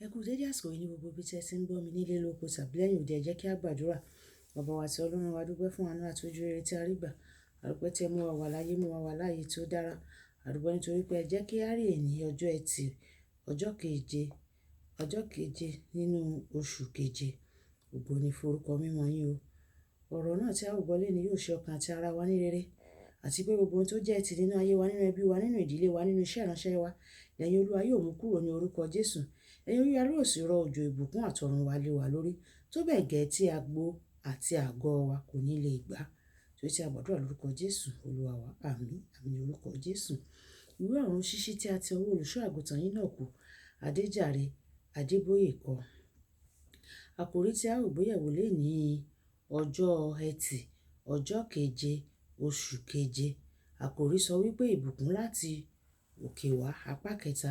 Ẹ kú dédé àsìkò yìí ní gbogbo ibi tí ẹ ti ń gbọ́ mi nílé lóko tàbí lẹ́yìn òde. Ẹ jẹ́ kí a gbàdúrà. Bàbá wa àti Ọlọ́run wa, dúpẹ́ fún àánú àti ojú rere tí a rí gbà. A dúpẹ́ tí ẹ mú wa wà láyé, mú wa wà láàyè tí ó dára. A dúpẹ́ nítorí pé ẹ jẹ́ kí a rí èní ọjọ́ ẹtì, ọjọ́ keje nínú oṣù keje. Ògo ni fún orúkọ mímọ́ yín o. Ọ̀rọ̀ náà tí a ó gbọ́ lónìí yóò ṣe ọkàn àti ara wa ní rere, àti pé gbogbo ohun tó jẹ́ ẹtì nínú ayé wa, nínú ẹbí wa, nínú ìdílé wa, nínú iṣẹ́ ìránṣẹ́ wa, lẹ́yìn Olúwa yóò mú kúrò ní orúkọ Jésù. Ẹ̀yin Olúwa yóò sì rọ òjò ìbùkún àtọ̀run wa lé wa lórí, tó bẹ́ẹ̀ gẹ́ tí agbo àti àgọ́ wa kò ní lè gbà. Torí tí a gbàdúrà lórúkọ Jésù Olúwa wa, àmín, àmín ní orúkọ Jésù. Ìwé ọ̀run ṣíṣí tí a ti ọwọ́ olùṣọ́ àgùntàn Enoch Adeboye kọ. Àkòrí tí a ó gbéyẹ̀wò lénìí ọjọ́ ẹtì, ọjọ́ keje, oṣù keje. Àkòrí sọ wípé ìbùkún láti òkè wá apá kẹta.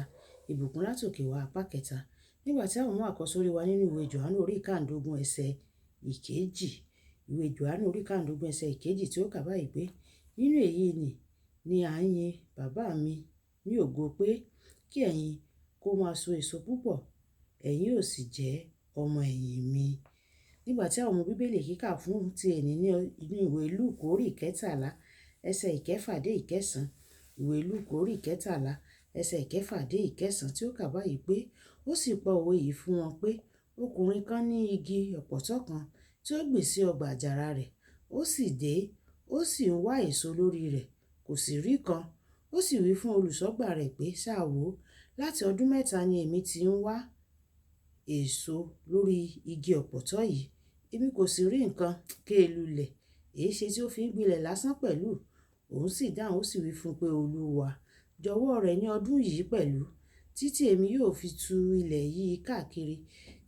Ìbùkún láti òkè wá apá kẹta. Nígbà tí a ó mú àkọsórí wa nínú ìwé Jòhánù orí ìkàndógún ẹsẹ̀ ìkejì. Ìwé Jòhánù orí ìkàndógún ẹsẹ̀ ìkejì tí ó kà báyìí pé, nínú èyí ni à ń yin bàbá mi ní ògo pé kí ẹ̀yin kó máa so èso púpọ̀, ẹ̀yin ò sì jẹ́ ọmọ ẹ̀yìn mi. Nígbà tí a ó mú bíbélì kíkà fún ti èní ní ìwé Lúùkù orí ìkẹtàlá ẹsẹ̀ ìkẹfà dé ìkẹsàn. Ìwé Lúùkù orí ìkẹtàlá ẹsẹ̀ ìkẹfà dé ìkẹsàn tí ó kà báyìí pé, ó sì pa òwe yìí fún wọn pé, ọkùnrin kan ní igi ọ̀pọ̀tọ́ kan tí ó gbìn sí ọgbà àjàrà rẹ̀. Ó sì dé, ó sì ń wá èso lórí rẹ̀, kò sì rí kan. Ó sì wí fún olùṣọ́gbà rẹ̀ pé, ṣáà wò, láti ọdún mẹ́ta ni èmi ti ń wá èso lórí igi ọ̀pọ̀tọ́ yìí, èmi kò sì rí nǹkan ké lulẹ̀. Èéṣe tí ó fi ń gbilẹ̀ lásán pẹ̀lú? Òun sì dáhùn, ó sì wí fún un pé, Olúwa, jọ̀wọ́ rẹ̀ ní ọdún yìí pẹ̀lú, títí èmi yóò fi tu ilẹ̀ yìí káàkiri,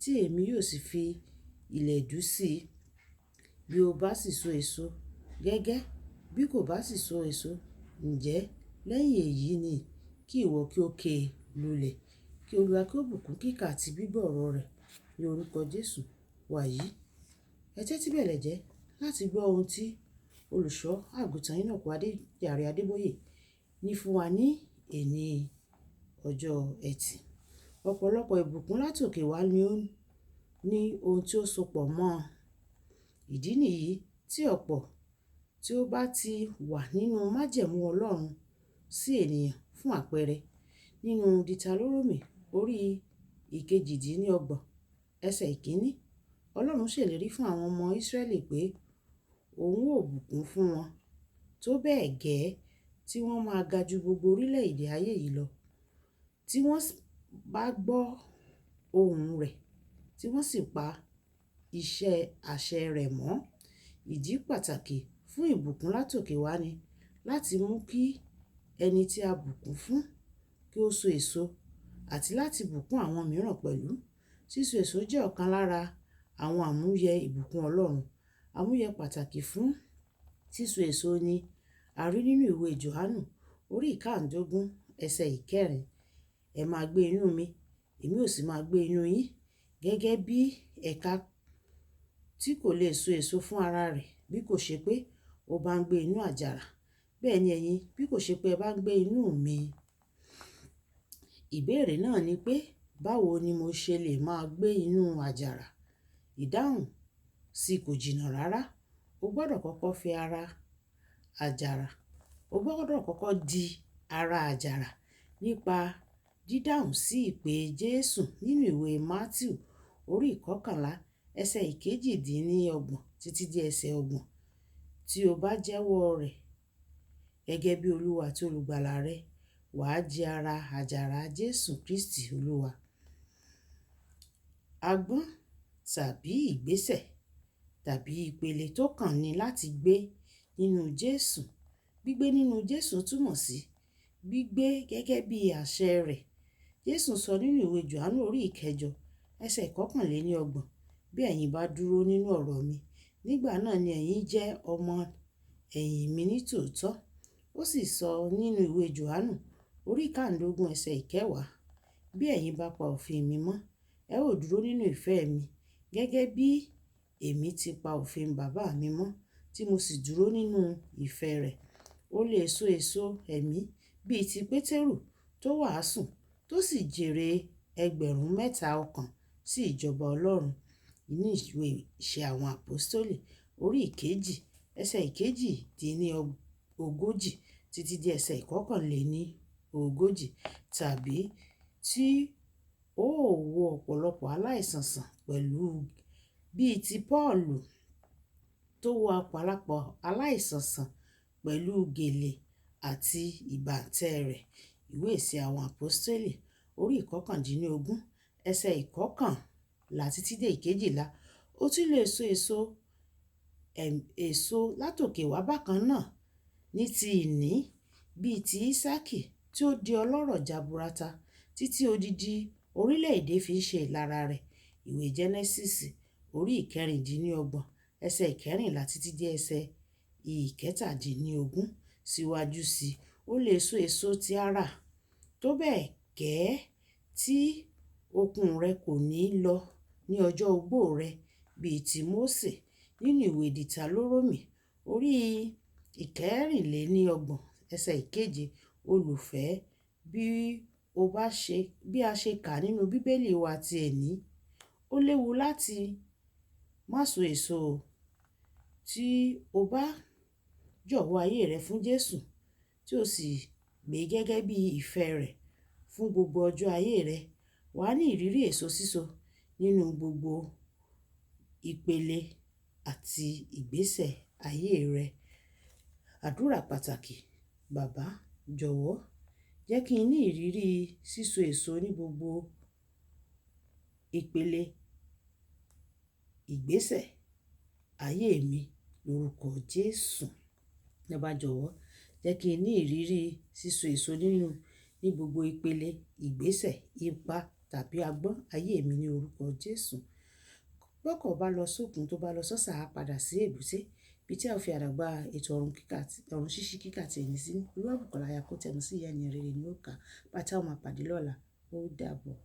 tí èmi yóò sì fi ilẹ̀ dú sí i. Bí ó bá sì so èso, gẹ́gẹ́; bí kò bá sì so èso, ǹjẹ́ lẹ́yìn èyí ni kí ìwọ kí ó ké lulẹ̀. Kí Olúwa kí ó bùkún kíkà àti gbígbọ́ ọ̀rọ̀ rẹ̀ ní orúkọ Jésù wàyí. Ẹ tẹ́tí bẹ̀lẹ̀ jẹ́ láti gbọ́ ohun tí olùṣọ́ àgùntàn Enoch Adeboye ní fún wa ní èní ọjọ́ ẹtì. Ọ̀pọ̀lọpọ̀ ìbùkún láti òkè wá ní ohun tí ó sopọ̀ mọ́. Ìdí nìyí tí ọ̀pọ̀ tí ó bá ti wà nínú májẹ̀mú Ọlọ́run sí ènìyàn, fún àpẹẹrẹ nínú Dìtàlórómì orí ìkejìdínlọ́gbọ̀n ẹsẹ̀ ìkíní. Ọlọ́run ṣèlérí fún àwọn ọmọ Ísírẹ́lì pé òun ó bùkún fún wọn, tó bẹ́ẹ̀ gẹ́ tí wọ́n máa ga ju gbogbo orílẹ̀-èdè ayé yìí lọ, tí wọ́n bá gbọ́ ohùn rẹ̀, tí wọ́n sì pa iṣẹ́ àṣẹ rẹ̀ mọ́. Ìdí pàtàkì fún ìbùkún látòkè wá ni láti mú kí ẹni tí a bùkún fún kí ó so èso, àti láti bùkún àwọn mìíràn pẹ̀lú. Síso èso jẹ́ ọ̀kan lára àwọn àmúyẹ ìbùkún Ọlọ́run. Àmúyẹ pàtàkì fún síso èso ni a rí nínú ìwé Jòhánù orí ìkàndógún ẹsẹ̀ ìkẹrin. Ẹ máa gbé inú mi, èmi ò sì máa gbé inú yín. Gẹ́gẹ́ bí ẹ̀ka tí kò lè so èso fún ara rẹ̀ bí kò ṣe pé ó bá ń gbé inú àjàrà, bẹ́ẹ̀ ni ẹ̀yin bí kò ṣe pé ẹ bá ń gbé inú mi. Ìbéèrè náà ni pé, báwo ni mo ṣe lè máa gbé inú àjàrà? Ìdáhùn sì kò jìnnà rárá. O gbọ́dọ̀ kọ́kọ́ fi ara àjàrà, o gbọ́dọ̀ kọ́kọ́ di ara àjàrà nípa dídáhùn sí ìpè Jésù nínú ìwé Mátíù orí ìkọkànlá ẹsẹ̀ ìkejìdínlọ́gbọ̀n títí dé ẹsẹ̀ ọgbọ̀n. Tí o bá jẹ́wọ́ rẹ̀ gẹ́gẹ́ bí Olúwa àti olùgbàlà rẹ, wà á di ara àjàrà Jésù Kristi Olúwa. Agbọ́n tàbí ìgbésẹ̀ tàbí ìpele tó kàn ni láti gbé nínú Jésù. Gbígbé nínú Jésù túmọ̀ sí gbígbé gẹ́gẹ́ bí àṣẹ rẹ̀. Jésù sọ nínú ìwé Jòhánù orí ìkẹjọ ẹsẹ̀ ìkọkànléníọgbọ̀n, bí ẹ̀yin bá dúró nínú ọ̀rọ̀ mi, nígbà náà ni ẹ̀yin jẹ́ ọmọ ẹ̀yìn mi ní tòótọ́. Ó sì sọ nínú ìwé Jòhánù orí ìkàndógún ẹsẹ̀ ìkẹwàá, bí ẹ̀yin bá pa òfin mi mọ́, ẹ ó dúró nínú ìfẹ́ mi, gẹ́gẹ́ bí èmi ti pa òfin bàbá mi mọ́, tí mo sì dúró nínú ìfẹ́ rẹ̀. O lè so èso ẹ̀mí bíi ti Pétérù tó wàásù tó sì jèrè ẹgbẹ̀rún mẹ́ta ọkàn sí ìjọba Ọlọ́run. Inú ìwé Ìṣe àwọn Àpọ́stélì orí ìkejì ẹsẹ̀ ìkejì dín ní ogójì títí di ẹsẹ̀ ìkọkànléní ogójì. Tàbí tí ó wo ọ̀pọ̀lọpọ̀ aláìsàn sàn pẹ̀lú bíi ti Pọ́ọ̀lù tó wo ọ̀pọ̀lọpọ̀ aláìsàn sàn pẹ̀lú gèlè àti ìbàǹtẹ́ rẹ̀. Ìwé Ìṣe àwọn Àpọ́stélì orí ìkọkàndínlógún ẹsẹ̀ ìkọkànlá títí dé ìkejìlá. Ó tún lè èso látòkè wá bákan náà ní ti ìní bíi ti Ísákì tí ó di ọlọ́rọ̀ jaburata títí odidi orílẹ̀-èdè fi ń ṣe ìlara rẹ̀. Ìwé Jẹ́nẹ́sísì orí ìkẹrìndínlọ́gbọ̀n ẹsẹ̀ ìkẹrìnlá títí dé ẹsẹ̀ ìkẹtàdínlógún. Síwájú sí i, ó lè so èso ti ara tó bẹ́ẹ̀ gẹ́ tí okun rẹ kò ní lọ ní ọjọ́ ogbó rẹ bíi ti Mósè. Nínú ìwé Dìtàlórómì orí ìkẹrìnléníọgbọ̀n ẹsẹ̀ ìkeje. Olùfẹ́, bí a ṣe kà nínú Bíbélì wa ti ẹ̀ní, ó léwu láti má so èso tí o bá jọ̀wọ́ ayé rẹ fún Jésù tí o sì gbé gẹ́gẹ́ bí ìfẹ́ rẹ̀ fún gbogbo ọjọ́ ayé rẹ. Wà á ní ìrírí èso síso nínú gbogbo ìpele àti ìgbésẹ̀ ayé rẹ. Àdúrà pàtàkì. Bàbá, jọ̀wọ́ jẹ́ kí n ní ìrírí síso èso ní gbogbo ìpele ìgbésẹ̀ ayé mi lórúkọ Jésù. Bàbá, jọ̀wọ́ jẹ́ kí n ní ìrírí síso èso ní gbogbo ìpele ìgbésẹ̀, ipa tàbí agbọ́n ayé mi ní orúkọ Jésù. Bọ́kọ̀ bá lọ sókun tó bá lọ sọ́sà á padà sí èbúté bí tí a fi àdàgbà ètò ọ̀run ṣíṣí kíkà tí ẹni sí. Olúwàbùkọ́lá ya kó tẹnu sí ìyá ẹni rere ní òkà. Bá táwọn máa pàdé lọ́la. Ó dàbọ̀.